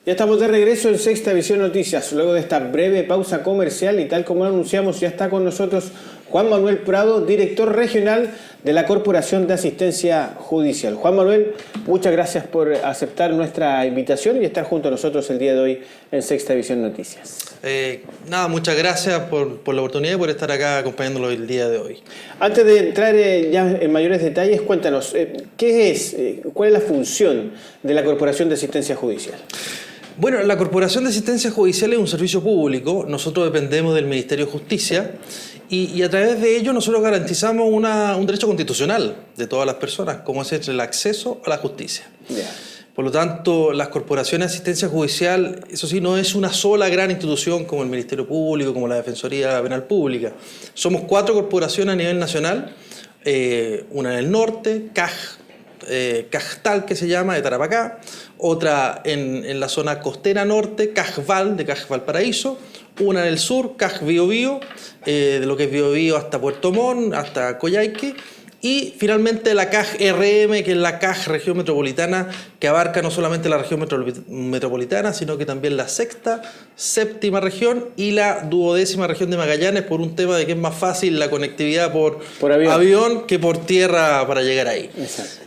Ya estamos de regreso en Sexta Visión Noticias, luego de esta breve pausa comercial y tal como anunciamos ya está con nosotros Juan Manuel Prado, director regional de la Corporación de Asistencia Judicial. Juan Manuel, muchas gracias por aceptar nuestra invitación y estar junto a nosotros el día de hoy en Sexta Visión Noticias. Muchas gracias por la oportunidad y por estar acá acompañándolo el día de hoy. Antes de entrar ya en mayores detalles, cuéntanos, ¿qué es, cuál es la función de la Corporación de Asistencia Judicial? Bueno, la Corporación de Asistencia Judicial es un servicio público, nosotros dependemos del Ministerio de Justicia y a través de ello nosotros garantizamos un derecho constitucional de todas las personas, como es el acceso a la justicia. Yeah. Por lo tanto, las corporaciones de asistencia judicial, eso sí, no es una sola gran institución como el Ministerio Público, como la Defensoría Penal Pública. Somos 4 corporaciones a nivel nacional, una en el norte, Cajtal, que se llama, de Tarapacá, otra en la zona costera norte, Cajval, de Valparaíso, una en el sur, Caj Biobío, de lo que es Biobío hasta Puerto Montt, hasta Coyhaique, y finalmente la CAJ RM, que es la CAJ Región Metropolitana, que abarca no solamente la región metropolitana, sino que también la sexta, séptima región y la 12ª región de Magallanes, por un tema de que es más fácil la conectividad por avión que por tierra para llegar ahí. Exacto.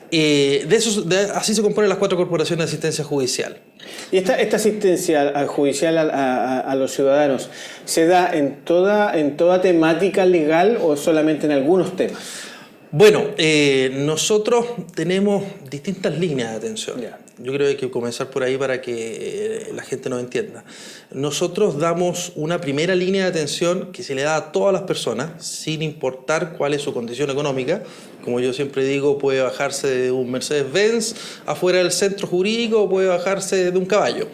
Así se componen las 4 corporaciones de asistencia judicial. ¿Y esta asistencia judicial a los ciudadanos se da en toda temática legal o solamente en algunos temas? Bueno, nosotros tenemos distintas líneas de atención. Yeah. Yo creo que hay que comenzar por ahí para que la gente nos entienda. Nosotros damos una primera línea de atención que se le da a todas las personas, sin importar cuál es su condición económica. Como yo siempre digo, puede bajarse de un Mercedes-Benz afuera del centro jurídico o puede bajarse de un caballo.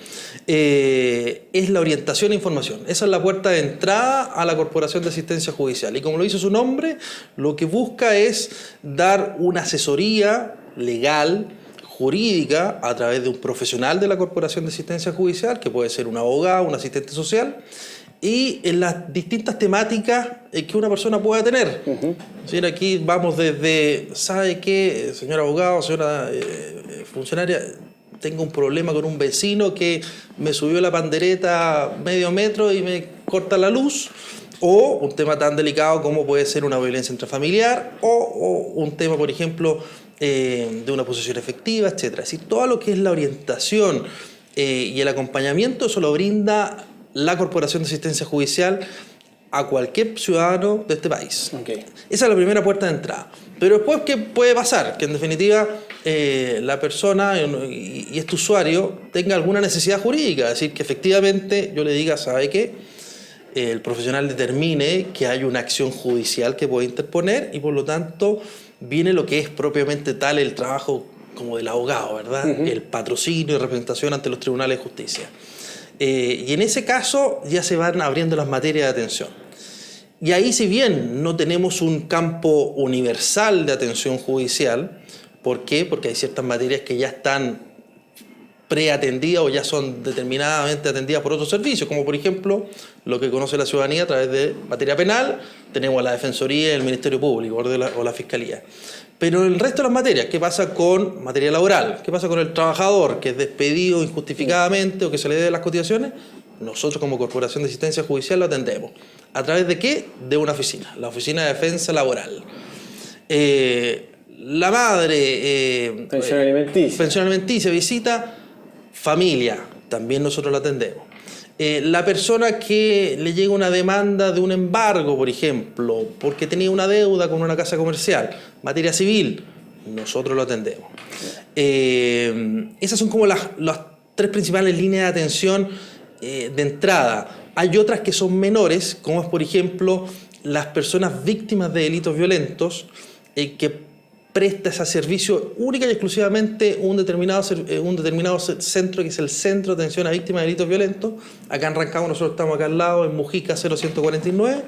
Es la orientación e información. Esa es la puerta de entrada a la Corporación de Asistencia Judicial. Y como lo dice su nombre, lo que busca es dar una asesoría legal, jurídica, a través de un profesional de la Corporación de Asistencia Judicial, que puede ser un abogado, un asistente social, y en las distintas temáticas que una persona pueda tener. Uh-huh. Aquí vamos desde, ¿sabe qué, señor abogado, señora funcionaria? Tengo un problema con un vecino que me subió la pandereta medio metro y me corta la luz. O un tema tan delicado como puede ser una violencia intrafamiliar o un tema, por ejemplo, de una posesión efectiva, etc. Es decir, todo lo que es la orientación y el acompañamiento, eso lo brinda la Corporación de Asistencia Judicial a cualquier ciudadano de este país. Okay. Esa es la primera puerta de entrada. Pero después, ¿qué puede pasar? Que en definitiva la persona y este usuario tenga alguna necesidad jurídica, es decir, que efectivamente yo le diga, ¿sabe qué? El profesional determine que hay una acción judicial que puede interponer y por lo tanto viene lo que es propiamente tal el trabajo como del abogado, ¿verdad? Uh-huh. El patrocinio y representación ante los tribunales de justicia. Y en ese caso ya se van abriendo las materias de atención. Y ahí, si bien no tenemos un campo universal de atención judicial, ¿por qué? Porque hay ciertas materias que ya están preatendidas o ya son determinadamente atendidas por otros servicios, como por ejemplo lo que conoce la ciudadanía a través de materia penal, tenemos a la Defensoría y el Ministerio Público o la Fiscalía. Pero el resto de las materias, ¿qué pasa con materia laboral? ¿Qué pasa con el trabajador que es despedido injustificadamente o que se le debe las cotizaciones? Nosotros como Corporación de Asistencia Judicial lo atendemos. ¿A través de qué? De una oficina, la Oficina de Defensa Laboral. La madre... pensión alimenticia, visita familia, también nosotros la atendemos. La persona que le llega una demanda de un embargo, por ejemplo, porque tenía una deuda con una casa comercial, materia civil, nosotros lo atendemos. Esas son como las 3 principales líneas de atención de entrada. Hay otras que son menores, como es, por ejemplo, las personas víctimas de delitos violentos, que presta ese servicio única y exclusivamente un determinado centro, que es el Centro de Atención a Víctimas de Delitos Violentos. Acá en Rancagua, nosotros estamos acá al lado, en Mujica 0149,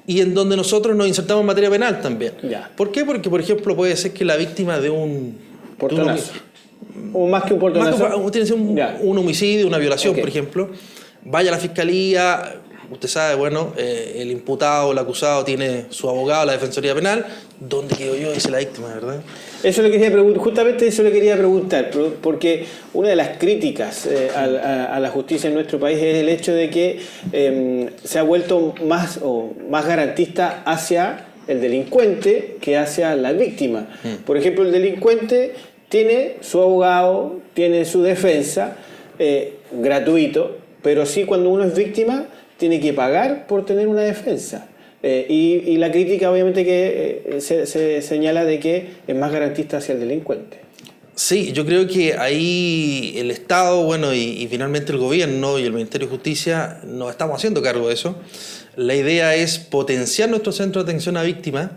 y en donde nosotros nos insertamos en materia penal también. Ya. ¿Por qué? Porque, por ejemplo, puede ser que la víctima de un... portonazo. O más que un portonazo. Tiene que ser un homicidio, una violación, okay, por ejemplo. Vaya a la fiscalía, usted sabe, bueno, el imputado o el acusado tiene su abogado, la Defensoría Penal. ¿Dónde quedo yo? Dice la víctima, ¿verdad? Eso le quería preguntar, justamente eso le quería preguntar, porque una de las críticas a la justicia en nuestro país es el hecho de que se ha vuelto más garantista hacia el delincuente que hacia la víctima. Por ejemplo, el delincuente tiene su abogado, tiene su defensa gratuito, pero sí cuando uno es víctima tiene que pagar por tener una defensa. Y la crítica obviamente que se señala de que es más garantista hacia el delincuente. Sí, yo creo que ahí el Estado, bueno, y finalmente el gobierno y el Ministerio de Justicia nos estamos haciendo cargo de eso. La idea es potenciar nuestro centro de atención a víctimas,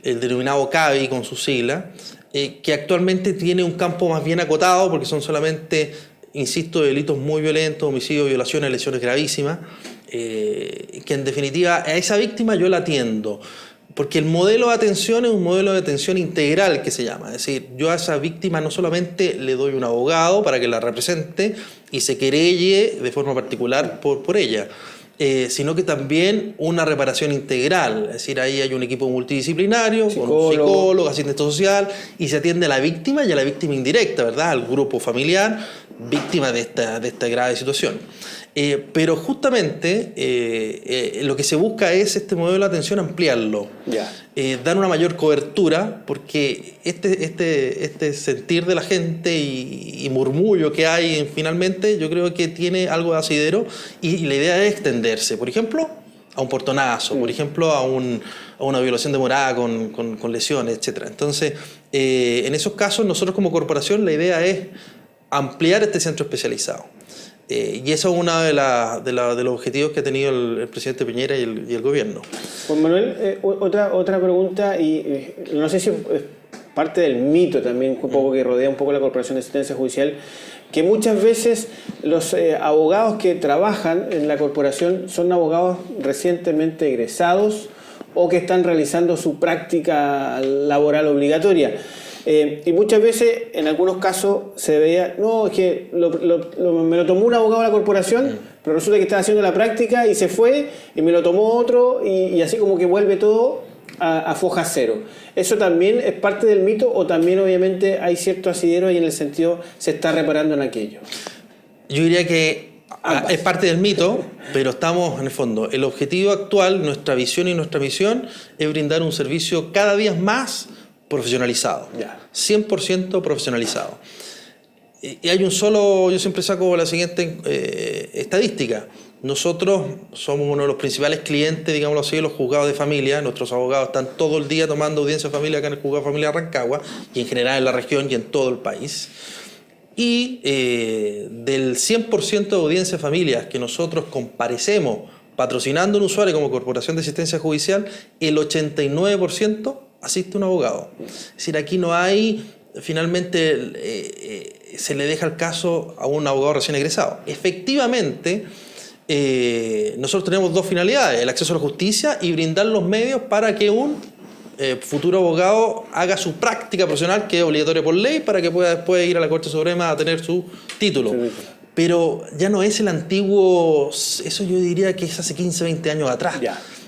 el denominado CAVI con su sigla, que actualmente tiene un campo más bien acotado porque son solamente, insisto, delitos muy violentos, homicidios, violaciones, lesiones gravísimas, que en definitiva a esa víctima yo la atiendo. Porque el modelo de atención es un modelo de atención integral que se llama. Es decir, yo a esa víctima no solamente le doy un abogado para que la represente y se querelle de forma particular por ella, sino que también una reparación integral. Es decir, ahí hay un equipo multidisciplinario, con un psicólogo, asistente social, y se atiende a la víctima y a la víctima indirecta, ¿verdad? Al grupo familiar, víctima de esta grave situación. Pero justamente lo que se busca es este modelo de atención ampliarlo, dar una mayor cobertura, porque este sentir de la gente y murmullo que hay finalmente, yo creo que tiene algo de asidero y la idea es extenderse, por ejemplo, a un portonazo, por ejemplo, a una violación de morada con lesiones, etc. Entonces, en esos casos, nosotros como corporación, la idea es ampliar este centro especializado. Y eso es uno de los objetivos que ha tenido el presidente Piñera y el gobierno. Juan Manuel, otra pregunta, y no sé si es parte del mito también un poco que rodea un poco la Corporación de Asistencia Judicial, que muchas veces los abogados que trabajan en la corporación son abogados recientemente egresados o que están realizando su práctica laboral obligatoria. Y muchas veces, en algunos casos, se veía, no, es que me lo tomó un abogado de la corporación, pero resulta que estaba haciendo la práctica y se fue, y me lo tomó otro, y así como que vuelve todo a foja cero. ¿Eso también es parte del mito o también obviamente hay cierto asidero y en el sentido se está reparando en aquello? Yo diría que es parte del mito, pero estamos en el fondo. El objetivo actual, nuestra visión y nuestra misión es brindar un servicio cada día más profesionalizado, 100% profesionalizado. Y hay yo siempre saco la siguiente estadística. Nosotros somos uno de los principales clientes, digámoslo así, de los juzgados de familia. Nuestros abogados están todo el día tomando audiencia de familia acá en el juzgado de familia de Rancagua y en general en la región y en todo el país. Y del 100% de audiencia de familias que nosotros comparecemos patrocinando un usuario como Corporación de Asistencia Judicial, el 89% asiste un abogado. Es decir, aquí no hay, finalmente, se le deja el caso a un abogado recién egresado. Efectivamente, nosotros tenemos dos finalidades: el acceso a la justicia y brindar los medios para que un futuro abogado haga su práctica profesional, que es obligatoria por ley, para que pueda después ir a la Corte Suprema a tener su título. Sí. Pero ya no es el antiguo, eso yo diría que es hace 15, 20 años atrás.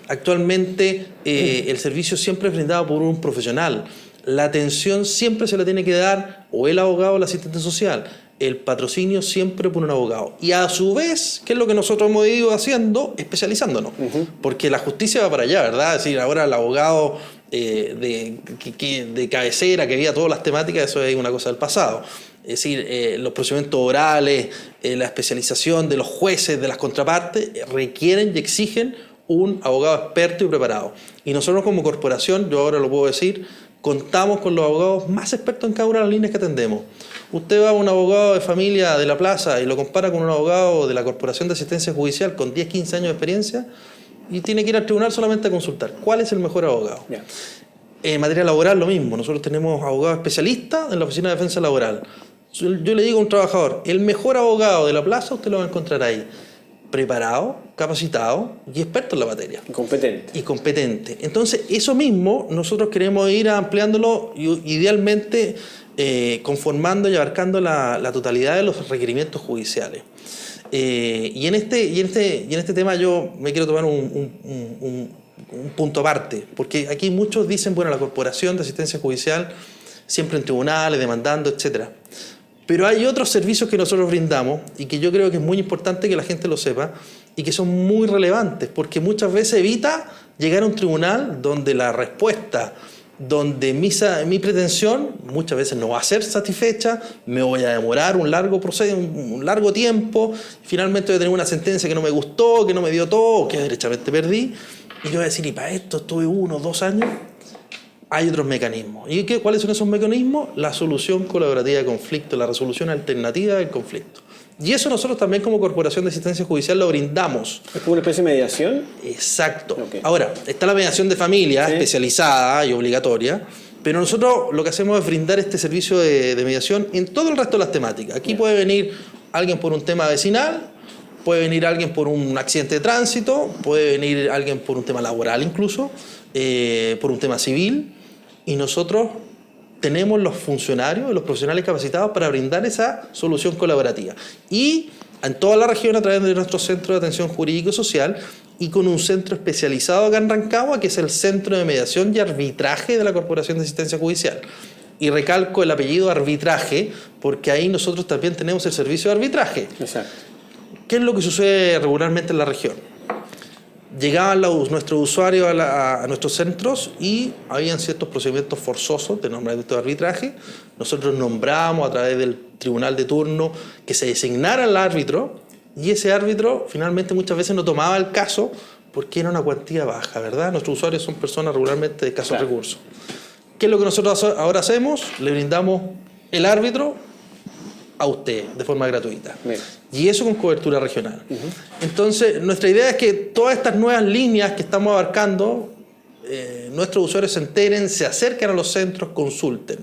Actualmente el servicio siempre es brindado por un profesional. La atención siempre se la tiene que dar o el abogado o el asistente social. El patrocinio siempre por un abogado. Y a su vez, ¿qué es lo que nosotros hemos ido haciendo? Especializándonos. Porque la justicia va para allá, ¿verdad? Es decir, ahora el abogado de cabecera que veía todas las temáticas, eso es una cosa del pasado. Es decir, los procedimientos orales, la especialización de los jueces, de las contrapartes, requieren y exigen un abogado experto y preparado. Y nosotros como corporación, yo ahora lo puedo decir, contamos con los abogados más expertos en cada una de las líneas que atendemos. Usted va a un abogado de familia de la plaza y lo compara con un abogado de la Corporación de Asistencia Judicial con 10, 15 años de experiencia y tiene que ir al tribunal solamente a consultar cuál es el mejor abogado. En materia laboral lo mismo, nosotros tenemos abogados especialistas en la Oficina de Defensa Laboral. Yo le digo a un trabajador, el mejor abogado de la plaza usted lo va a encontrar ahí. Preparado, capacitado y experto en la materia. Y competente. Entonces, eso mismo nosotros queremos ir ampliándolo y idealmente conformando y abarcando la totalidad de los requerimientos judiciales. Y en este tema yo me quiero tomar un punto aparte, porque aquí muchos dicen, bueno, la Corporación de Asistencia Judicial siempre en tribunales, demandando, etcétera. Pero hay otros servicios que nosotros brindamos y que yo creo que es muy importante que la gente lo sepa y que son muy relevantes, porque muchas veces evita llegar a un tribunal donde la respuesta, donde mi pretensión muchas veces no va a ser satisfecha, me voy a demorar un largo tiempo, finalmente voy a tener una sentencia que no me gustó, que no me dio todo, que derechamente perdí, y yo voy a decir, y para esto estuve 1 o 2 años. Hay otros mecanismos. ¿Y cuáles son esos mecanismos? La solución colaborativa de conflicto, la resolución alternativa del conflicto. Y eso nosotros también como Corporación de Asistencia Judicial lo brindamos. ¿Es como una especie de mediación? Exacto. Okay. Ahora, está la mediación de familia, sí, especializada y obligatoria, pero nosotros lo que hacemos es brindar este servicio de mediación en todo el resto de las temáticas. Aquí puede venir alguien por un tema vecinal, puede venir alguien por un accidente de tránsito, puede venir alguien por un tema laboral incluso, por un tema civil, y nosotros tenemos los funcionarios, los profesionales capacitados para brindar esa solución colaborativa. Y en toda la región a través de nuestro centro de atención jurídico y social y con un centro especializado acá en Rancagua, que es el Centro de Mediación y Arbitraje de la Corporación de Asistencia Judicial. Y recalco el apellido arbitraje, porque ahí nosotros también tenemos el servicio de arbitraje. Exacto. ¿Qué es lo que sucede regularmente en la región? Llegaban nuestros usuarios a nuestros centros y habían ciertos procedimientos forzosos de nombramiento de arbitraje. Nosotros nombramos a través del tribunal de turno que se designara el árbitro y ese árbitro finalmente muchas veces no tomaba el caso porque era una cuantía baja, ¿verdad? Nuestros usuarios son personas regularmente de escasos recursos. ¿Qué es lo que nosotros ahora hacemos? Le brindamos el árbitro a usted de forma gratuita. Bien. Y eso con cobertura regional. Entonces, nuestra idea es que todas estas nuevas líneas que estamos abarcando, nuestros usuarios se enteren, se acerquen a los centros, consulten.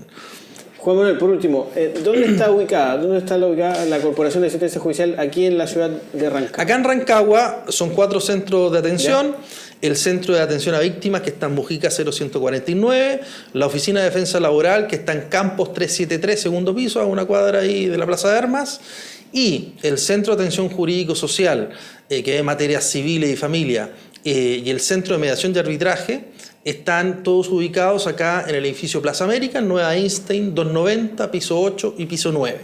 Juan Manuel, por último, ¿dónde está ubicada? ¿Dónde está ubicada la Corporación de Asistencia Judicial aquí en la ciudad de Rancagua? Acá en Rancagua son 4 centros de atención. ¿Ya? El Centro de Atención a Víctimas, que está en Mujica 0149, la Oficina de Defensa Laboral, que está en Campos 373, segundo piso, a una cuadra ahí de la Plaza de Armas, y el Centro de Atención Jurídico-Social, que es Materias Civiles y Familia, y el Centro de Mediación y Arbitraje, están todos ubicados acá en el edificio Plaza América, Nueva Einstein 290, piso 8 y piso 9.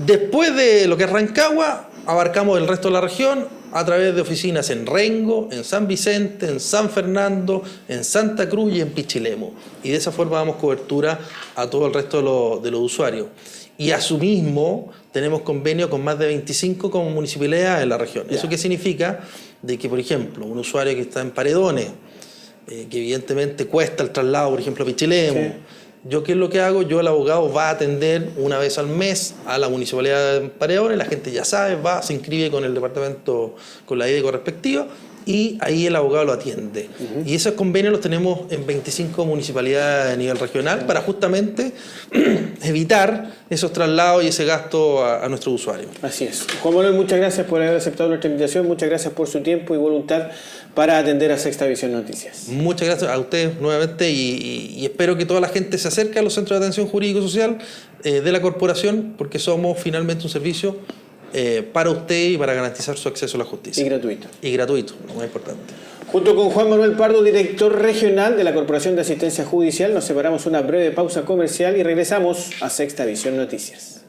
Después de lo que es Rancagua, abarcamos el resto de la región a través de oficinas en Rengo, en San Vicente, en San Fernando, en Santa Cruz y en Pichilemu. Y de esa forma damos cobertura a todo el resto de los usuarios. Y asimismo tenemos convenio con más de 25 como municipalidades en la región. ¿Eso qué significa? De que, por ejemplo, un usuario que está en Paredones, que evidentemente cuesta el traslado, por ejemplo, a Pichilemu. Sí. ¿Yo qué es lo que hago? Yo, el abogado, va a atender una vez al mes a la municipalidad de Paredones, la gente ya sabe, va, se inscribe con el departamento, con la IDE correspectiva, y ahí el abogado lo atiende. Y esos convenios los tenemos en 25 municipalidades a nivel regional para justamente evitar esos traslados y ese gasto a nuestros usuarios. Así es. Juan Manuel, muchas gracias por haber aceptado nuestra invitación, muchas gracias por su tiempo y voluntad para atender a Sexta Visión Noticias. Muchas gracias a ustedes nuevamente y espero que toda la gente se acerque a los centros de atención jurídico-social de la corporación, porque somos finalmente un servicio para usted y para garantizar su acceso a la justicia. Y gratuito. Y gratuito, lo más importante. Junto con Juan Manuel Pardo, director regional de la Corporación de Asistencia Judicial, nos separamos una breve pausa comercial y regresamos a Sexta Visión Noticias.